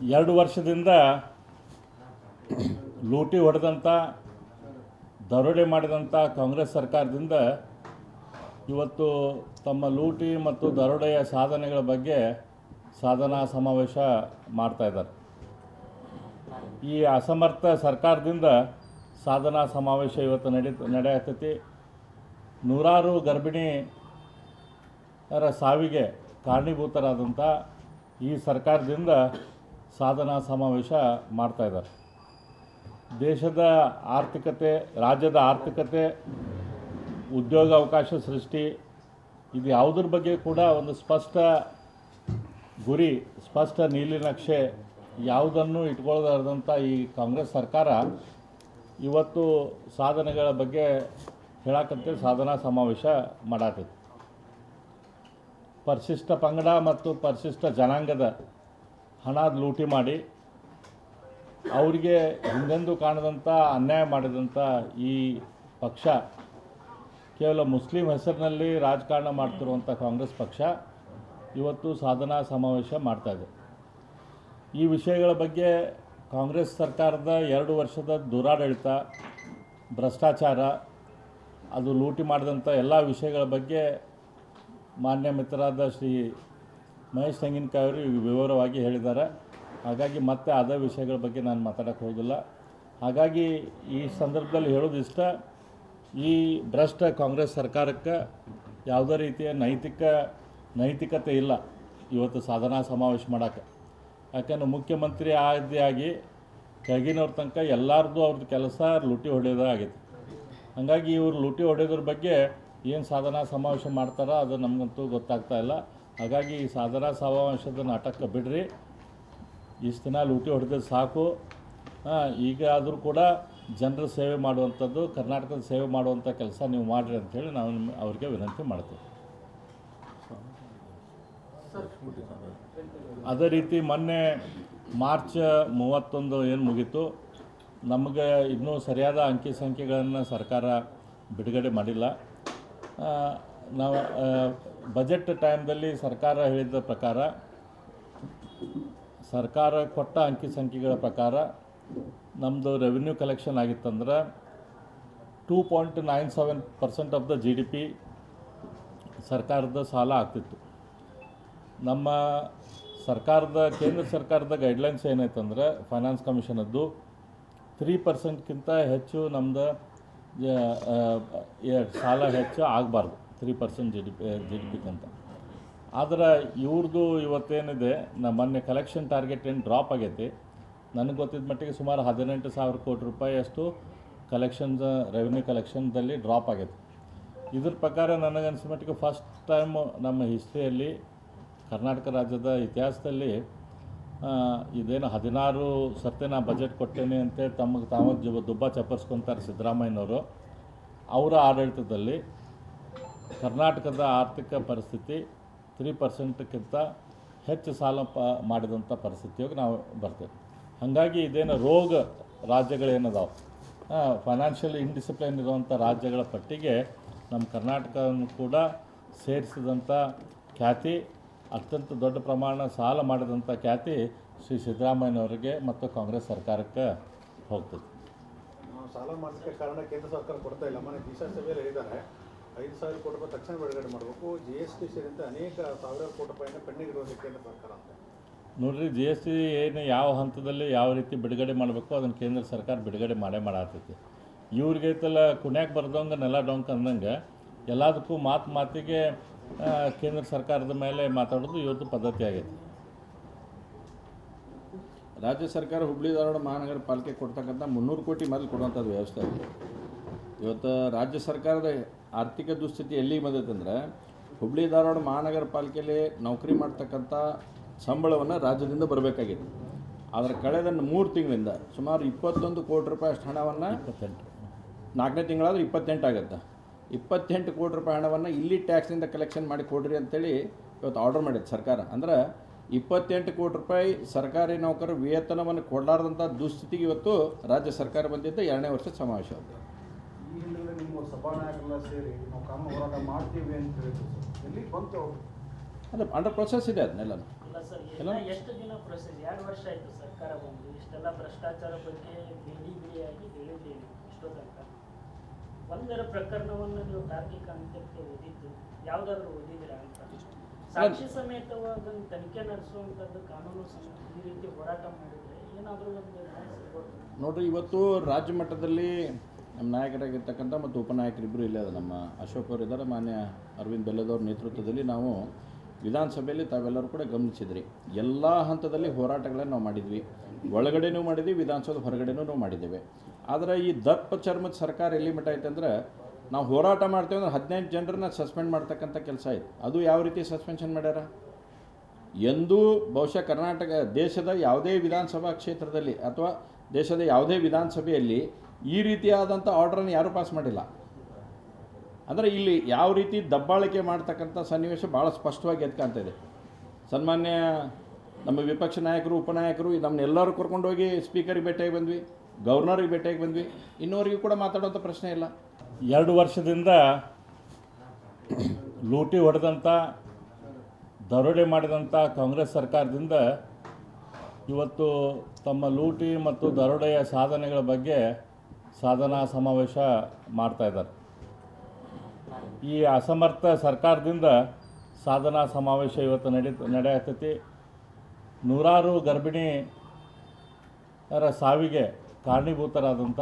2 ವರ್ಷದಿಂದ ಲೂಟಿ ಹೊಡೆದಂಥ ದರೋಡೆ ಮಾಡಿದಂಥ ಕಾಂಗ್ರೆಸ್ ಸರ್ಕಾರದಿಂದ ಇವತ್ತು ತಮ್ಮ ಲೂಟಿ ಮತ್ತು ದರೋಡೆಯ ಸಾಧನೆಗಳ ಬಗ್ಗೆ ಸಾಧನಾ ಸಮಾವೇಶ ಮಾಡ್ತಾಯಿದ್ದಾರೆ. ಈ ಅಸಮರ್ಥ ಸರ್ಕಾರದಿಂದ ಸಾಧನಾ ಸಮಾವೇಶ ಇವತ್ತು ನಡೆಯತೈತಿ. ನೂರಾರು ಗರ್ಭಿಣಿಯರ ಸಾವಿಗೆ ಕಾರಣೀಭೂತರಾದಂಥ ಈ ಸರ್ಕಾರದಿಂದ ಸಾಧನಾ ಸಮಾವೇಶ ಮಾಡ್ತಾಯಿದ್ದಾರೆ. ದೇಶದ ಆರ್ಥಿಕತೆ, ರಾಜ್ಯದ ಆರ್ಥಿಕತೆ, ಉದ್ಯೋಗ ಅವಕಾಶ ಸೃಷ್ಟಿ, ಇದು ಯಾವುದ್ರ ಬಗ್ಗೆ ಕೂಡ ಒಂದು ಸ್ಪಷ್ಟ ಗುರಿ, ಸ್ಪಷ್ಟ ನೀಲಿನಕ್ಷೆ ಯಾವುದನ್ನು ಇಟ್ಕೊಳ್ಳದಂಥ ಈ ಕಾಂಗ್ರೆಸ್ ಸರ್ಕಾರ ಇವತ್ತು ಸಾಧನೆಗಳ ಬಗ್ಗೆ ಹೇಳಕ್ಕಂತೆ ಸಾಧನಾ ಸಮಾವೇಶ ಮಾಡಾಕೈತಿ. ಪರಿಶಿಷ್ಟ ಪಂಗಡ ಮತ್ತು ಪರಿಶಿಷ್ಟ ಜನಾಂಗದ ಹಣ ಲೂಟಿ ಮಾಡಿ ಅವರಿಗೆ ಹಿಂದೆಂದೂ ಕಾಣದಂಥ ಅನ್ಯಾಯ ಮಾಡಿದಂಥ ಈ ಪಕ್ಷ, ಕೇವಲ ಮುಸ್ಲಿಂ ಹೆಸರಿನಲ್ಲಿ ರಾಜಕಾರಣ ಮಾಡ್ತಿರುವಂಥ ಕಾಂಗ್ರೆಸ್ ಪಕ್ಷ ಇವತ್ತು ಸಾಧನಾ ಸಮಾವೇಶ ಮಾಡ್ತಾಯಿದೆ. ಈ ವಿಷಯಗಳ ಬಗ್ಗೆ ಕಾಂಗ್ರೆಸ್ ಸರ್ಕಾರದ 2 ವರ್ಷದ ದುರಾಡಳಿತ, ಭ್ರಷ್ಟಾಚಾರ, ಅದು ಲೂಟಿ ಮಾಡಿದಂಥ ಎಲ್ಲ ವಿಷಯಗಳ ಬಗ್ಗೆ ಮಾನ್ಯ ಮಿತ್ರರಾದ ಶ್ರೀ ಮಹೇಶ್ ತೆಂಗಿನಕಾಯಿ ಅವರು ವಿವರವಾಗಿ ಹೇಳಿದ್ದಾರೆ. ಹಾಗಾಗಿ ಮತ್ತೆ ಅದೇ ವಿಷಯಗಳ ಬಗ್ಗೆ ನಾನು ಮಾತಾಡೋಕ್ಕೆ ಹೋಗಿಲ್ಲ. ಹಾಗಾಗಿ ಈ ಸಂದರ್ಭದಲ್ಲಿ ಹೇಳೋದಿಷ್ಟ, ಈ ಭ್ರಷ್ಟ ಕಾಂಗ್ರೆಸ್ ಸರ್ಕಾರಕ್ಕೆ ಯಾವುದೇ ರೀತಿಯ ನೈತಿಕತೆ ಇಲ್ಲ ಇವತ್ತು ಸಾಧನಾ ಸಮಾವೇಶ ಮಾಡೋಕ್ಕೆ. ಯಾಕಂದ್ರೆ ಮುಖ್ಯಮಂತ್ರಿ ಆಗಿ ಕೆಳಗಿನವ್ರ ತನಕ ಎಲ್ಲರದ್ದು ಅವ್ರದ್ದು ಕೆಲಸ ಲೂಟಿ ಹೊಡೆಯೋದೇ ಆಗೈತೆ. ಹಾಗಾಗಿ ಇವರು ಲೂಟಿ ಹೊಡೆಯೋದ್ರ ಬಗ್ಗೆ ಏನು ಸಾಧನಾ ಸಮಾವೇಶ ಮಾಡ್ತಾರೋ ಅದು ನಮಗಂತೂ ಗೊತ್ತಾಗ್ತಾ ಇಲ್ಲ. ಹಾಗಾಗಿ ಈ ಸಾಧನಾ ಸಮಾವೇಶದ ನಾಟಕ ಬಿಡ್ರಿ, ಇಷ್ಟು ದಿನ ಲೂಟಿ ಹೊಡೆದು ಸಾಕು. ಈಗ ಆದರೂ ಕೂಡ ಜನರ ಸೇವೆ ಮಾಡುವಂಥದ್ದು, ಕರ್ನಾಟಕದ ಸೇವೆ ಮಾಡುವಂಥ ಕೆಲಸ ನೀವು ಮಾಡಿರಿ ಅಂಥೇಳಿ ನಾವು ಅವ್ರಿಗೆ ವಿನಂತಿ ಮಾಡ್ತೀವಿ. ಅದೇ ರೀತಿ ಮೊನ್ನೆ ಮಾರ್ಚ್ 31 ಏನು ಮುಗೀತು, ನಮಗೆ ಇನ್ನೂ ಸರಿಯಾದ ಅಂಕಿ ಸಂಖ್ಯೆಗಳನ್ನು ಸರ್ಕಾರ ಬಿಡುಗಡೆ ಮಾಡಿಲ್ಲ. ನಾವು ಬಜೆಟ್ ಟೈಮ್ದಲ್ಲಿ ಸರ್ಕಾರ ಹೇಳಿದ ಪ್ರಕಾರ, ಸರ್ಕಾರ ಕೊಟ್ಟ ಅಂಕಿ ಸಂಖ್ಯೆಗಳ ಪ್ರಕಾರ ನಮ್ಮದು ರೆವಿನ್ಯೂ ಕಲೆಕ್ಷನ್ ಆಗಿತ್ತಂದ್ರೆ 2.97% ಆಫ್ ದ GDP ಸರ್ಕಾರದ ಸಾಲ ಆಗ್ತಿತ್ತು. ನಮ್ಮ ಕೇಂದ್ರ ಸರ್ಕಾರದ ಗೈಡ್ಲೈನ್ಸ್ ಏನೈತಂದ್ರೆ ಫೈನಾನ್ಸ್ ಕಮಿಷನದ್ದು 3%ಕ್ಕಿಂತ ಹೆಚ್ಚು ನಮ್ಮದು ಸಾಲ ಹೆಚ್ಚು ಆಗಬಾರ್ದು, 3% GDPಗಿಂತ. ಆದರೆ ಇವ್ರದ್ದು ಇವತ್ತೇನಿದೆ, ಮೊನ್ನೆ ಕಲೆಕ್ಷನ್ ಟಾರ್ಗೆಟ್ ಏನು ಡ್ರಾಪ್ ಆಗೈತಿ. ನನಗೆ ಗೊತ್ತಿದ್ದ ಮಟ್ಟಿಗೆ ಸುಮಾರು 18,000 ಕೋಟಿ ರೂಪಾಯಿಯಷ್ಟು ರೆವಿನ್ಯೂ ಕಲೆಕ್ಷನ್ದಲ್ಲಿ ಡ್ರಾಪ್ ಆಗೈತೆ. ಇದ್ರ ಪ್ರಕಾರ ನನಗನ್ಸಿದ ಮಟ್ಟಿಗೆ ಫಸ್ಟ್ ಟೈಮ್ ನಮ್ಮ ಹಿಸ್ಟ್ರಿಯಲ್ಲಿ, ಕರ್ನಾಟಕ ರಾಜ್ಯದ ಇತಿಹಾಸದಲ್ಲಿ ಇದೇನು 16 ಸರ್ತಿ ನಾ ಬಜೆಟ್ ಕೊಟ್ಟೇನೆ ಅಂತೇಳಿ ತಾವು ದುಬ್ಬ ಚಪ್ಪರ್ಸ್ಕೊತಾರೆ ಸಿದ್ದರಾಮಯ್ಯನವರು. ಅವರ ಆಡಳಿತದಲ್ಲಿ ಕರ್ನಾಟಕದ ಆರ್ಥಿಕ ಪರಿಸ್ಥಿತಿ 3%ಕ್ಕಿಂತ ಹೆಚ್ಚು ಸಾಲ ಮಾಡಿದಂಥ ಪರಿಸ್ಥಿತಿಯಾಗಿ ನಾವು ಬರ್ತೇವೆ. ಹಾಗಾಗಿ ಇದೇನು ರೋಗ ರಾಜ್ಯಗಳೇನದಾವೆ, ಫೈನಾನ್ಷಿಯಲ್ ಇಂಡಿಸಿಪ್ಲಿನ್ ಇರುವಂಥ ರಾಜ್ಯಗಳ ಪಟ್ಟಿಗೆ ನಮ್ಮ ಕರ್ನಾಟಕವನ್ನು ಕೂಡ ಸೇರಿಸಿದಂಥ ಖ್ಯಾತಿ, ಅತ್ಯಂತ ದೊಡ್ಡ ಪ್ರಮಾಣ ಸಾಲ ಮಾಡಿದಂಥ ಖ್ಯಾತಿ ಶ್ರೀ ಸಿದ್ದರಾಮಯ್ಯನವರಿಗೆ ಮತ್ತು ಕಾಂಗ್ರೆಸ್ ಸರ್ಕಾರಕ್ಕೆ ಹೋಗ್ತದೆ. ಸಾಲ ಮಾಡಿಸೋಕ್ಕೆ ಕಾರಣ ಕೇಂದ್ರ ಸರ್ಕಾರ ಕೊಡ್ತಾ ಇಲ್ಲ. ಮನೆ ದಿಶಾ ಸಭೆಯಲ್ಲಿ ಹೇಳಿದ್ದಾರೆ 5,000 ಕೋಟಿ ರೂಪಾಯಿ ತಕ್ಷಣ ಬಿಡುಗಡೆ ಮಾಡಬೇಕು, GST ಸೇರಿದಂತೆ ಅನೇಕ ಸಾವಿರಾರು ಕೋಟಿ ರೂಪಾಯಿನ ಪೆಂಡಿಂಗ್ ಇರುವುದು ಕೇಂದ್ರ ಸರ್ಕಾರ ಅಂತ. ನೋಡಿರಿ, GST ಏನು ಯಾವ ಹಂತದಲ್ಲಿ ಯಾವ ರೀತಿ ಬಿಡುಗಡೆ ಮಾಡಬೇಕು ಅದನ್ನು ಕೇಂದ್ರ ಸರ್ಕಾರ ಬಿಡುಗಡೆ ಮಾಡಾತೈತಿ. ಇವ್ರಿಗೈತಲ್ಲ ಕುಣ್ಯಾಕೆ ಬರ್ದಂಗೆ ನೆಲ ಡೊಂಕ್ ಅಂದಂಗೆ ಎಲ್ಲದಕ್ಕೂ ಮಾತಿಗೆ ಕೇಂದ್ರ ಸರ್ಕಾರದ ಮೇಲೆ ಮಾತಾಡೋದು ಇವತ್ತು ಪದ್ಧತಿ ಆಗೈತೆ. ರಾಜ್ಯ ಸರ್ಕಾರ ಹುಬ್ಬಳ್ಳಿ ಧಾರವಾಡ ಮಹಾನಗರ ಪಾಲಿಕೆ ಕೊಡ್ತಕ್ಕಂಥ 300 ಕೋಟಿ ಮೊದಲು ಕೊಡುವಂಥದ್ದು ವ್ಯವಸ್ಥೆ ಇದೆ. ಇವತ್ತು ರಾಜ್ಯ ಸರ್ಕಾರದ ಆರ್ಥಿಕ ದುಸ್ಥಿತಿ ಎಲ್ಲಿಗೆ ಬಂದೈತಂದ್ರೆ, ಹುಬ್ಬಳ್ಳಿ ಧಾರವಾಡ ಮಹಾನಗರ ಪಾಲಿಕೆಯಲ್ಲಿ ನೌಕರಿ ಮಾಡ್ತಕ್ಕಂಥ ಸಂಬಳವನ್ನು ರಾಜ್ಯದಿಂದ ಬರಬೇಕಾಗಿದೆ. ಆದರೆ ಕಳೆದ 3 ತಿಂಗಳಿಂದ ಸುಮಾರು 21 ಕೋಟಿ ರೂಪಾಯಿ ಅಷ್ಟು ಹಣವನ್ನು 4ನೇ ತಿಂಗಳಾದ್ರೆ 28 ಆಗುತ್ತೆ. 28 ಕೋಟಿ ರೂಪಾಯಿ ಹಣವನ್ನು ಇಲ್ಲಿ ಟ್ಯಾಕ್ಸಿಂದ ಕಲೆಕ್ಷನ್ ಮಾಡಿ ಕೊಡ್ರಿ ಅಂತೇಳಿ ಇವತ್ತು ಆರ್ಡರ್ ಮಾಡಿದೆ ಸರ್ಕಾರ. ಅಂದ್ರೆ 28 ಕೋಟಿ ರೂಪಾಯಿ ಸರ್ಕಾರಿ ನೌಕರರ ವೇತನವನ್ನು ಕೊಡಲಾರ್ದಂಥ ದುಸ್ಥಿತಿಗೆ ಇವತ್ತು ರಾಜ್ಯ ಸರ್ಕಾರ ಬಂದಿದ್ದು 2ನೇ ವರ್ಷದ ಸಮಾವೇಶ. ಈ ಹಿಂದೆ ನಿಮ್ಮ ಸಭಾನಾಯಕರೆಲ್ಲ ಸೇರಿ ನಾವು ಕಾನೂನು ಹೋರಾಟ ಮಾಡ್ತೀವಿ ಅಂತ ಹೇಳಿದ್ರು, ಎಲ್ಲಿ ಬಂತು? ಅದು ಅಂಡರ್ ಪ್ರೊಸೆಸ್ ಇದೆ ಅದನ್ನೆಲ್ಲ. ಅಲ್ಲ ಸರ್, ಎಲ್ಲ ಎಷ್ಟು ದಿನ ಪ್ರೊಸೆಸ್? 2 ವರ್ಷ ಆಯಿತು ಸರ್ಕಾರ ಬಂದು, ಇಷ್ಟೆಲ್ಲ ಭ್ರಷ್ಟಾಚಾರ ಬಗ್ಗೆ ಬಿಡಿಯಾಗಿ ಹೇಳಿದ್ದೀವಿ ಇಷ್ಟೋ ತನಕ. ಒಂದರ ಪ್ರಕರಣವನ್ನು ನೀವು ತಾರ್ಕಿಕ ಅಂತ್ಯಕ್ಕೆ ಓದಿದ್ದು ಯಾವುದಾದ್ರೂ ಓದಿದ್ದೀರಾ ಅಂತ? ಸಾಕ್ಷಿ ಸಮೇತವಾದ ತನಿಖೆ ನಡೆಸುವಂಥದ್ದು ಕಾನೂನು ಈ ರೀತಿ ಹೋರಾಟ ಮಾಡಿದರೆ ಏನಾದರೂ ಒಂದು ಸಿಗ್ಬೋದು. ನೋಡಿರಿ, ಇವತ್ತು ರಾಜ್ಯ ಮಟ್ಟದಲ್ಲಿ ನಮ್ಮ ನಾಯಕರಾಗಿರ್ತಕ್ಕಂಥ ಮತ್ತು ಉಪನಾಯಕರಿಬ್ಬರು ಇಲ್ಲೇ ಅದ. ನಮ್ಮ ಅಶೋಕ್ ಅವರು ಇದ್ದಾರೆ, ಮಾನ್ಯ ಅರವಿಂದ್ ಬೆಲ್ಲದವ್ರ ನೇತೃತ್ವದಲ್ಲಿ ನಾವು ವಿಧಾನಸಭೆಯಲ್ಲಿ ತಾವೆಲ್ಲರೂ ಕೂಡ ಗಮನಿಸಿದ್ರಿ. ಎಲ್ಲ ಹಂತದಲ್ಲಿ ಹೋರಾಟಗಳನ್ನು ನಾವು ಮಾಡಿದ್ವಿ. ಒಳಗಡೆನೂ ಮಾಡಿದ್ವಿ, ವಿಧಾನಸೌಧ ಹೊರಗಡೆನೂ ನಾವು ಮಾಡಿದ್ದೇವೆ. ಆದರೆ ಈ ದಪ್ಪ ಚರ್ಮದ ಸರ್ಕಾರ ಎಲ್ಲಿ ಮಟ್ಟ ಐತೆ ಅಂದರೆ, ನಾವು ಹೋರಾಟ ಮಾಡ್ತೇವೆ ಅಂದ್ರೆ 15 ಜನರನ್ನ ಸಸ್ಪೆಂಡ್ ಮಾಡ್ತಕ್ಕಂಥ ಕೆಲಸ ಆಯಿತು. ಅದು ಯಾವ ರೀತಿ ಸಸ್ಪೆನ್ಷನ್ ಮಾಡ್ಯಾರ? ಎಂದೂ ಬಹುಶಃ ಕರ್ನಾಟಕ ದೇಶದ ಯಾವುದೇ ವಿಧಾನಸಭಾ ಕ್ಷೇತ್ರದಲ್ಲಿ ಅಥವಾ ದೇಶದ ಯಾವುದೇ ವಿಧಾನಸಭೆಯಲ್ಲಿ ಈ ರೀತಿಯಾದಂಥ ಆರ್ಡ್ರನ್ನು ಯಾರೂ ಪಾಸ್ ಮಾಡಿಲ್ಲ. ಅಂದರೆ ಇಲ್ಲಿ ಯಾವ ರೀತಿ ದಬ್ಬಾಳಿಕೆ ಮಾಡ್ತಕ್ಕಂಥ ಸನ್ನಿವೇಶ ಭಾಳ ಸ್ಪಷ್ಟವಾಗಿ ಎದ್ಕಾಣ್ತಾ ಇದೆ. ಸನ್ಮಾನ್ಯ ನಮ್ಮ ವಿಪಕ್ಷ ನಾಯಕರು, ಉಪನಾಯಕರು ನಮ್ಮನ್ನೆಲ್ಲರೂ ಕರ್ಕೊಂಡೋಗಿ ಸ್ಪೀಕರಿಗೆ ಭೇಟಿಯಾಗಿ ಬಂದ್ವಿ, ಗವರ್ನರಿಗೆ ಭೇಟಿಯಾಗಿ ಬಂದ್ವಿ. ಇನ್ನೂವರೆಗೂ ಕೂಡ ಮಾತಾಡೋಂಥ ಪ್ರಶ್ನೆ ಇಲ್ಲ. 2 ವರ್ಷದಿಂದ ಲೂಟಿ ಹೊಡೆದಂಥ, ದರೋಡೆ ಮಾಡಿದಂಥ ಕಾಂಗ್ರೆಸ್ ಸರ್ಕಾರದಿಂದ ಇವತ್ತು ತಮ್ಮ ಲೂಟಿ ಮತ್ತು ದರೋಡೆಯ ಸಾಧನೆಗಳ ಬಗ್ಗೆ ಸಾಧನಾ ಸಮಾವೇಶ ಮಾಡ್ತಾಯಿದ್ದಾರೆ. ಈ ಅಸಮರ್ಥ ಸರ್ಕಾರದಿಂದ ಸಾಧನಾ ಸಮಾವೇಶ ಇವತ್ತು ನಡೆಯತೈತಿ. ನೂರಾರು ಗರ್ಭಿಣಿಯರ ಸಾವಿಗೆ ಕಾರಣೀಭೂತರಾದಂಥ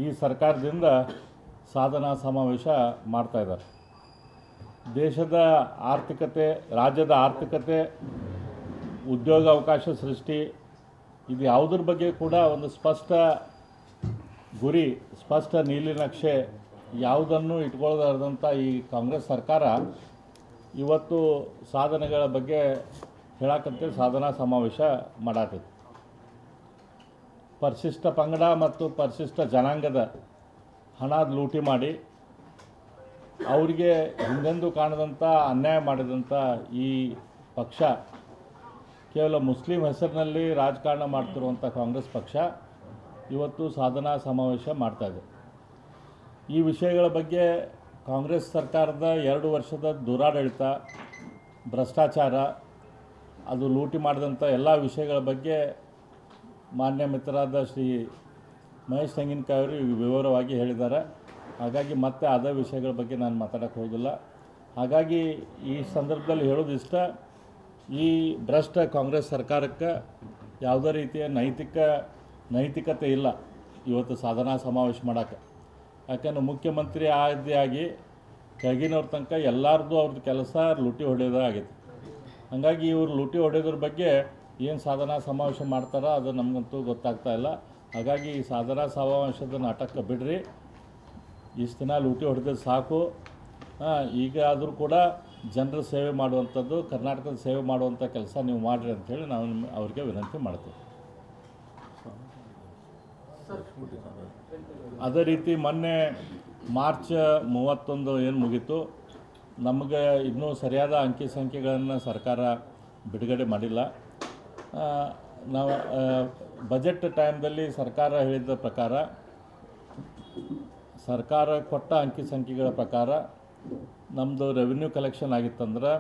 ಈ ಸರ್ಕಾರದಿಂದ ಸಾಧನಾ ಸಮಾವೇಶ ಮಾಡ್ತಾಯಿದ್ದಾರೆ. ದೇಶದ ಆರ್ಥಿಕತೆ, ರಾಜ್ಯದ ಆರ್ಥಿಕತೆ, ಉದ್ಯೋಗ ಅವಕಾಶ ಸೃಷ್ಟಿ, ಇದು ಯಾವುದ್ರ ಬಗ್ಗೆ ಕೂಡ ಒಂದು ಸ್ಪಷ್ಟ ಗುರಿ, ಸ್ಪಷ್ಟ ನೀಲಿನಕ್ಷೆ ಯಾವುದನ್ನು ಇಟ್ಕೊಳ್ಳದಂಥ ಈ ಕಾಂಗ್ರೆಸ್ ಸರ್ಕಾರ ಇವತ್ತು ಸಾಧನೆಗಳ ಬಗ್ಗೆ ಹೇಳಕ್ಕಂತೆ ಸಾಧನಾ ಸಮಾವೇಶ ಮಾಡಾಕೈತಿ. ಪರಿಶಿಷ್ಟ ಪಂಗಡ ಮತ್ತು ಪರಿಶಿಷ್ಟ ಜನಾಂಗದ ಹಣ ಲೂಟಿ ಮಾಡಿ ಅವರಿಗೆ ಹಿಂದೆಂದೂ ಕಾಣದಂಥ ಅನ್ಯಾಯ ಮಾಡಿದಂಥ ಈ ಪಕ್ಷ, ಕೇವಲ ಮುಸ್ಲಿಂ ಹೆಸರಿನಲ್ಲಿ ರಾಜಕಾರಣ ಮಾಡ್ತಿರುವಂಥ ಕಾಂಗ್ರೆಸ್ ಪಕ್ಷ ಇವತ್ತು ಸಾಧನಾ ಸಮಾವೇಶ ಮಾಡ್ತಾಯಿದೆ. ಈ ವಿಷಯಗಳ ಬಗ್ಗೆ ಕಾಂಗ್ರೆಸ್ ಸರ್ಕಾರದ 2 ವರ್ಷದ ದುರಾಡಳಿತ, ಭ್ರಷ್ಟಾಚಾರ, ಅದು ಲೂಟಿ ಮಾಡಿದಂಥ ಎಲ್ಲ ವಿಷಯಗಳ ಬಗ್ಗೆ ಮಾನ್ಯ ಮಿತ್ರರಾದ ಶ್ರೀ ಮಹೇಶ್ ತೆಂಗಿನಕಾಯಿ ಅವರು ವಿವರವಾಗಿ ಹೇಳಿದ್ದಾರೆ. ಹಾಗಾಗಿ ಮತ್ತೆ ಅದೇ ವಿಷಯಗಳ ಬಗ್ಗೆ ನಾನು ಮಾತಾಡೋಕ್ಕೆ ಹೋಗಿಲ್ಲ. ಹಾಗಾಗಿ ಈ ಸಂದರ್ಭದಲ್ಲಿ ಹೇಳೋದಿಷ್ಟ, ಈ ಭ್ರಷ್ಟ ಕಾಂಗ್ರೆಸ್ ಸರ್ಕಾರಕ್ಕೆ ಯಾವುದೇ ರೀತಿಯ ನೈತಿಕತೆ ಇಲ್ಲ ಇವತ್ತು ಸಾಧನಾ ಸಮಾವೇಶ ಮಾಡೋಕ್ಕೆ. ಯಾಕಂದ್ರೆ ಮುಖ್ಯಮಂತ್ರಿ ಆಗಿ ಕೆಳಗಿನವ್ರ ತನಕ ಎಲ್ಲರದ್ದು ಅವ್ರದ್ದು ಕೆಲಸ ಲೂಟಿ ಹೊಡೆಯೋದೇ ಆಗೈತೆ. ಹಾಗಾಗಿ ಇವರು ಲೂಟಿ ಹೊಡೆಯೋದ್ರ ಬಗ್ಗೆ ಏನು ಸಾಧನಾ ಸಮಾವೇಶ ಮಾಡ್ತಾರೋ ಅದು ನಮಗಂತೂ ಗೊತ್ತಾಗ್ತಾ ಇಲ್ಲ. ಹಾಗಾಗಿ ಈ ಸಾಧನಾ ಸಮಾವೇಶದ ನಾಟಕ ಬಿಡ್ರಿ, ಇಷ್ಟು ದಿನ ಲೂಟಿ ಹೊಡೆದ್ರೆ ಸಾಕು. ಈಗ ಆದರೂ ಕೂಡ ಜನರ ಸೇವೆ ಮಾಡುವಂಥದ್ದು, ಕರ್ನಾಟಕದ ಸೇವೆ ಮಾಡುವಂಥ ಕೆಲಸ ನೀವು ಮಾಡಿರಿ ಅಂಥೇಳಿ ನಾವು ಅವ್ರಿಗೆ ವಿನಂತಿ ಮಾಡ್ತೀವಿ. ಅದೇ ರೀತಿ ಮೊನ್ನೆ ಮಾರ್ಚ್ 31 ಏನು ಮುಗೀತು, ನಮಗೆ ಇನ್ನೂ ಸರಿಯಾದ ಅಂಕಿ ಸಂಖ್ಯೆಗಳನ್ನು ಸರ್ಕಾರ ಬಿಡುಗಡೆ ಮಾಡಿಲ್ಲ. ನಾವು ಬಜೆಟ್ ಟೈಮ್ದಲ್ಲಿ ಸರ್ಕಾರ ಹೇಳಿದ ಪ್ರಕಾರ, ಸರ್ಕಾರ ಕೊಟ್ಟ ಅಂಕಿ ಸಂಖ್ಯೆಗಳ ಪ್ರಕಾರ ನಮ್ಮದು ರೆವಿನ್ಯೂ ಕಲೆಕ್ಷನ್ ಆಗಿತ್ತಂದ್ರೆ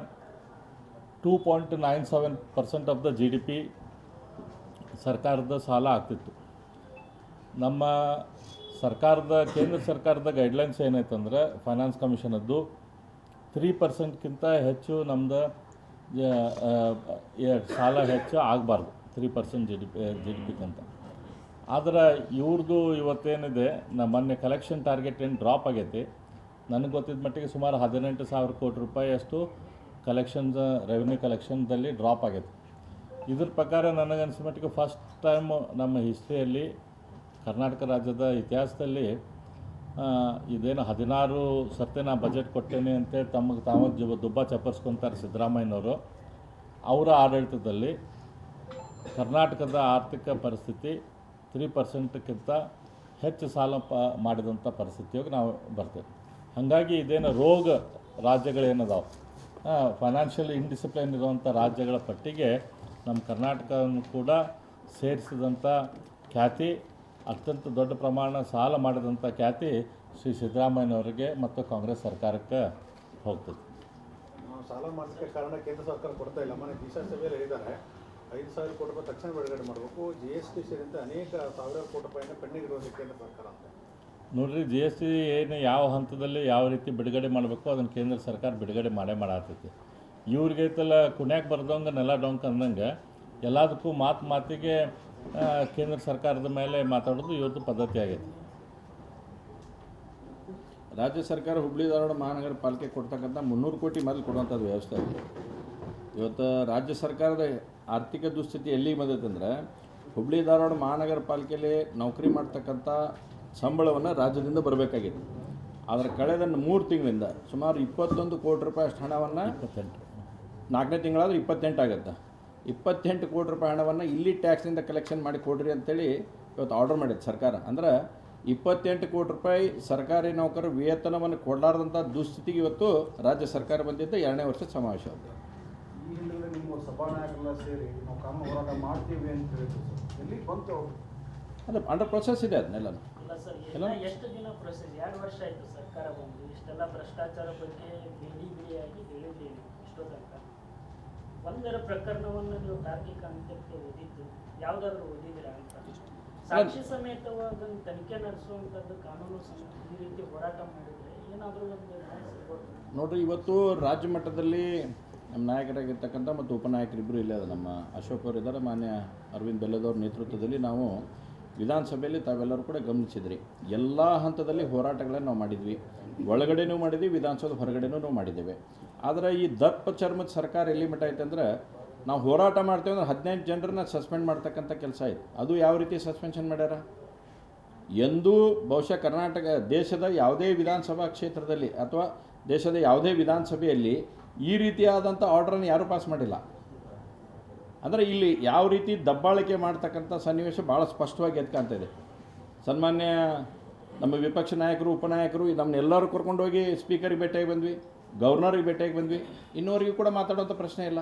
2.97% ಆಫ್ ದ GDP ಸರ್ಕಾರದ ಸಾಲ ಆಗ್ತಿತ್ತು. ನಮ್ಮ ಸರ್ಕಾರದ, ಕೇಂದ್ರ ಸರ್ಕಾರದ ಗೈಡ್ಲೈನ್ಸ್ ಏನೈತಂದ್ರೆ ಫೈನಾನ್ಸ್ ಕಮಿಷನದ್ದು 3%ಕ್ಕಿಂತ ಹೆಚ್ಚು ನಮ್ಮದು ಸಾಲ ಹೆಚ್ಚು ಆಗಬಾರ್ದು, 3% GDPಗಿಂತ. ಆದರೆ ಇವ್ರದ್ದು ಇವತ್ತೇನಿದೆ, ಮೊನ್ನೆ ಕಲೆಕ್ಷನ್ ಟಾರ್ಗೆಟ್ ಏನು ಡ್ರಾಪ್ ಆಗೈತಿ. ನನಗೆ ಗೊತ್ತಿದ್ದ ಮಟ್ಟಿಗೆ ಸುಮಾರು 18,000 ಕೋಟಿ ರೂಪಾಯಿಯಷ್ಟು ರೆವಿನ್ಯೂ ಕಲೆಕ್ಷನ್ದಲ್ಲಿ ಡ್ರಾಪ್ ಆಗೈತೆ. ಇದ್ರ ಪ್ರಕಾರ ನನಗನ್ಸಿದ ಮಟ್ಟಿಗೆ ಫಸ್ಟ್ ಟೈಮ್ ನಮ್ಮ ಹಿಸ್ಟ್ರಿಯಲ್ಲಿ, ಕರ್ನಾಟಕ ರಾಜ್ಯದ ಇತಿಹಾಸದಲ್ಲಿ ಇದೇನು 16 ಸರ್ತಿ ನಾ ಬಜೆಟ್ ಕೊಟ್ಟೇನೆ ಅಂತೇಳಿ ತಾವು ದುಬ್ಬ ಚಪ್ಪರ್ಸ್ಕೊತಾರೆ ಸಿದ್ದರಾಮಯ್ಯನವರು. ಅವರ ಆಡಳಿತದಲ್ಲಿ ಕರ್ನಾಟಕದ ಆರ್ಥಿಕ ಪರಿಸ್ಥಿತಿ 3%ಕ್ಕಿಂತ ಹೆಚ್ಚು ಸಾಲ ಮಾಡಿದಂಥ ಪರಿಸ್ಥಿತಿಯಾಗಿ ನಾವು ಬರ್ತೇವೆ. ಹಾಗಾಗಿ ಇದೇನು ರೋಗ ರಾಜ್ಯಗಳೇನದಾವೆ, ಫೈನಾನ್ಷಿಯಲ್ ಇಂಡಿಸಿಪ್ಲಿನ್ ಇರುವಂಥ ರಾಜ್ಯಗಳ ಪಟ್ಟಿಗೆ ನಮ್ಮ ಕರ್ನಾಟಕವನ್ನು ಕೂಡ ಸೇರಿಸಿದಂಥ ಖ್ಯಾತಿ, ಅತ್ಯಂತ ದೊಡ್ಡ ಪ್ರಮಾಣ ಸಾಲ ಮಾಡಿದಂಥ ಖ್ಯಾತಿ ಶ್ರೀ ಸಿದ್ದರಾಮಯ್ಯನವರಿಗೆ ಮತ್ತು ಕಾಂಗ್ರೆಸ್ ಸರ್ಕಾರಕ್ಕೆ ಹೋಗ್ತದೆ. ಸಾಲ ಮಾಡಲಿಕ್ಕೆ ಕಾರಣ ಕೇಂದ್ರ ಸರ್ಕಾರ ಕೊಡ್ತಾ ಇಲ್ಲ. ಮೊನ್ನೆ ದಿಶಾ ಸಭೆಯಲ್ಲಿ ಹೇಳಿದ್ದಾರೆ 5,000 ಕೋಟಿ ರೂಪಾಯಿ ತಕ್ಷಣ ಬಿಡುಗಡೆ ಮಾಡಬೇಕು. GST ಸೇರಿದಂತೆ ಅನೇಕ ಸಾವಿರಾರು ಕೋಟಿ ರೂಪಾಯಿನ ಪೆಂಡಿಂಗ್ ಇರೋದು ಕೇಂದ್ರ ಸರ್ಕಾರ ಅಂತ. ನೋಡ್ರಿ, GST ಏನು ಯಾವ ಹಂತದಲ್ಲಿ ಯಾವ ರೀತಿ ಬಿಡುಗಡೆ ಮಾಡಬೇಕು ಅದನ್ನು ಕೇಂದ್ರ ಸರ್ಕಾರ ಬಿಡುಗಡೆ ಮಾಡಾತೈತಿ. ಇವ್ರಿಗೈತಲ್ಲ ಕುಣ್ಯಾಕ್ ಬರ್ದಂಗೆ ನೆಲ ಡೊಂಕ್ ಅಂದಂಗೆ ಎಲ್ಲದಕ್ಕೂ ಮಾತಿಗೆ ಕೇಂದ್ರ ಸರ್ಕಾರದ ಮೇಲೆ ಮಾತಾಡೋದು ಇವತ್ತು ಪದ್ಧತಿ ಆಗೈತಿ. ರಾಜ್ಯ ಸರ್ಕಾರ ಹುಬ್ಳಿ ಧಾರವಾಡ ಮಹಾನಗರ ಪಾಲಿಕೆ ಕೊಡ್ತಕ್ಕಂಥ 300 ಕೋಟಿ ಮೊದಲು ಕೊಡುವಂಥದ್ದು ವ್ಯವಸ್ಥೆ ಇದೆ. ಇವತ್ತು ರಾಜ್ಯ ಸರ್ಕಾರದ ಆರ್ಥಿಕ ದುಸ್ಥಿತಿ ಎಲ್ಲಿಗೆ ಬಂದೈತೆ ಅಂದರೆ ಹುಬ್ಳಿ ಧಾರವಾಡ ಮಹಾನಗರ ಪಾಲಿಕೆಯಲ್ಲಿ ನೌಕರಿ ಮಾಡ್ತಕ್ಕಂಥ ಸಂಬಳವನ್ನು ರಾಜ್ಯದಿಂದ ಬರಬೇಕಾಗಿತ್ತು. ಆದರೆ ಕಳೆದ 3 ತಿಂಗಳಿಂದ ಸುಮಾರು 21 ಕೋಟಿ ರೂಪಾಯಿ ಅಷ್ಟು ಹಣವನ್ನು 4ನೇ ತಿಂಗಳಾದ್ರೆ 28 ಆಗುತ್ತೆ. 28 ಕೋಟಿ ರೂಪಾಯಿ ಹಣವನ್ನು ಇಲ್ಲಿ ಟ್ಯಾಕ್ಸ್ನಿಂದ ಕಲೆಕ್ಷನ್ ಮಾಡಿ ಕೊಡ್ರಿ ಅಂತೇಳಿ ಇವತ್ತು ಆರ್ಡರ್ ಮಾಡಿದೆ ಸರ್ಕಾರ. ಅಂದ್ರೆ 28 ಕೋಟಿ ರೂಪಾಯಿ ಸರ್ಕಾರಿ ನೌಕರರ ವೇತನವನ್ನು ಕೊಡಲಾರ್ದಂಥ ದುಸ್ಥಿತಿಗೆ ಇವತ್ತು ರಾಜ್ಯ ಸರ್ಕಾರ ಬಂದಿದ್ದು 2ನೇ ವರ್ಷದ ಸಮಾವೇಶ. ಈ ಹಿಂದೆ ನಿಮ್ಮ ಸಭಾನಾಯಕರೆಲ್ಲ ಸೇರಿ ನಾವು ಕಾನೂನು ಹೋರಾಟ ಮಾಡ್ತೀವಿ ಅಂತ ಹೇಳಿದ್ರು ಸರ್, ಎಲ್ಲಿಗೆ ಬಂತು? ಅದು ಅಂಡರ್ ಪ್ರೊಸೆಸ್ ಇದೆ ಅದನ್ನೆಲ್ಲ. ಇಲ್ಲ ಸರ್, ಎಲ್ಲ ಎಷ್ಟು ದಿನ ಪ್ರೊಸೆಸ್? 2 ವರ್ಷ ಆಯಿತು ಸರ್ಕಾರ ಬಂದು. ಇಷ್ಟೆಲ್ಲ ಭ್ರಷ್ಟಾಚಾರ ಬಗ್ಗೆ ಬಿಡಿಯಾಗಿ ಹೇಳಿದ್ದೀವಿ ಇಷ್ಟೋ ತನಕ. ಒಂದರ ಪ್ರಕರಣವನ್ನು ನೀವು ತಾರ್ಕಿಕ ಅಂತ್ಯಕ್ಕೆ ಓದಿದ್ದು ಯಾವುದಾದ್ರೂ ಓದಿದ್ದೀರಾ ಅಂತ? ಸಾಕ್ಷಿ ಸಮೇತವಾಗಿ ತನಿಖೆ ನಡೆಸುವಂಥದ್ದು ಕಾನೂನು ಈ ರೀತಿ ಹೋರಾಟ ಮಾಡಿದರೆ ಏನಾದರೂ ಒಂದು ಸಿಗ್ಬೋದು. ನೋಡಿರಿ, ಇವತ್ತು ರಾಜ್ಯ ಮಟ್ಟದಲ್ಲಿ ನಮ್ಮ ನಾಯಕರಾಗಿರ್ತಕ್ಕಂಥ ಮತ್ತು ಉಪನಾಯಕರಿಬ್ಬರು ಇಲ್ಲೇ ಅದ. ನಮ್ಮ ಅಶೋಕ್ ಅವರು ಇದ್ದಾರೆ, ಮಾನ್ಯ ಅರವಿಂದ್ ಬೆಲ್ಲದವ್ರ ನೇತೃತ್ವದಲ್ಲಿ ನಾವು ವಿಧಾನಸಭೆಯಲ್ಲಿ ತಾವೆಲ್ಲರೂ ಕೂಡ ಗಮನಿಸಿದ್ರಿ. ಎಲ್ಲ ಹಂತದಲ್ಲಿ ಹೋರಾಟಗಳನ್ನು ನಾವು ಮಾಡಿದ್ವಿ. ಒಳಗಡೆನೂ ಮಾಡಿದ್ವಿ, ವಿಧಾನಸೌಧ ಹೊರಗಡೆನೂ ನಾವು ಮಾಡಿದ್ದೇವೆ. ಆದರೆ ಈ ದಪ್ಪ ಚರ್ಮದ ಸರ್ಕಾರ ಎಲ್ಲಿ ಮಟ್ಟ ಐತೆ ಅಂದರೆ ನಾವು ಹೋರಾಟ ಮಾಡ್ತೇವೆ ಅಂದ್ರೆ 15 ಜನರನ್ನ ಸಸ್ಪೆಂಡ್ ಮಾಡ್ತಕ್ಕಂಥ ಕೆಲಸ ಆಯಿತು. ಅದು ಯಾವ ರೀತಿ ಸಸ್ಪೆನ್ಷನ್ ಮಾಡ್ಯಾರ? ಎಂದೂ ಬಹುಶಃ ಕರ್ನಾಟಕ ದೇಶದ ಯಾವುದೇ ವಿಧಾನಸಭಾ ಕ್ಷೇತ್ರದಲ್ಲಿ ಅಥವಾ ದೇಶದ ಯಾವುದೇ ವಿಧಾನಸಭೆಯಲ್ಲಿ ಈ ರೀತಿಯಾದಂಥ ಆರ್ಡ್ರನ್ನು ಯಾರೂ ಪಾಸ್ ಮಾಡಿಲ್ಲ. ಅಂದರೆ ಇಲ್ಲಿ ಯಾವ ರೀತಿ ದಬ್ಬಾಳಿಕೆ ಮಾಡ್ತಕ್ಕಂಥ ಸನ್ನಿವೇಶ ಭಾಳ ಸ್ಪಷ್ಟವಾಗಿ ಎದ್ಕಾಣ್ತಾ ಇದೆ. ಸನ್ಮಾನ್ಯ ನಮ್ಮ ವಿಪಕ್ಷ ನಾಯಕರು, ಉಪನಾಯಕರು ನಮ್ಮನ್ನೆಲ್ಲರೂ ಕರ್ಕೊಂಡೋಗಿ ಸ್ಪೀಕರಿಗೆ ಭೇಟಿಯಾಗಿ ಬಂದ್ವಿ, ಗವರ್ನರಿಗೆ ಭೇಟಿಯಾಗಿ ಬಂದ್ವಿ. ಇನ್ನೂವರೆಗೂ ಕೂಡ ಮಾತಾಡೋಂಥ ಪ್ರಶ್ನೆ ಇಲ್ಲ.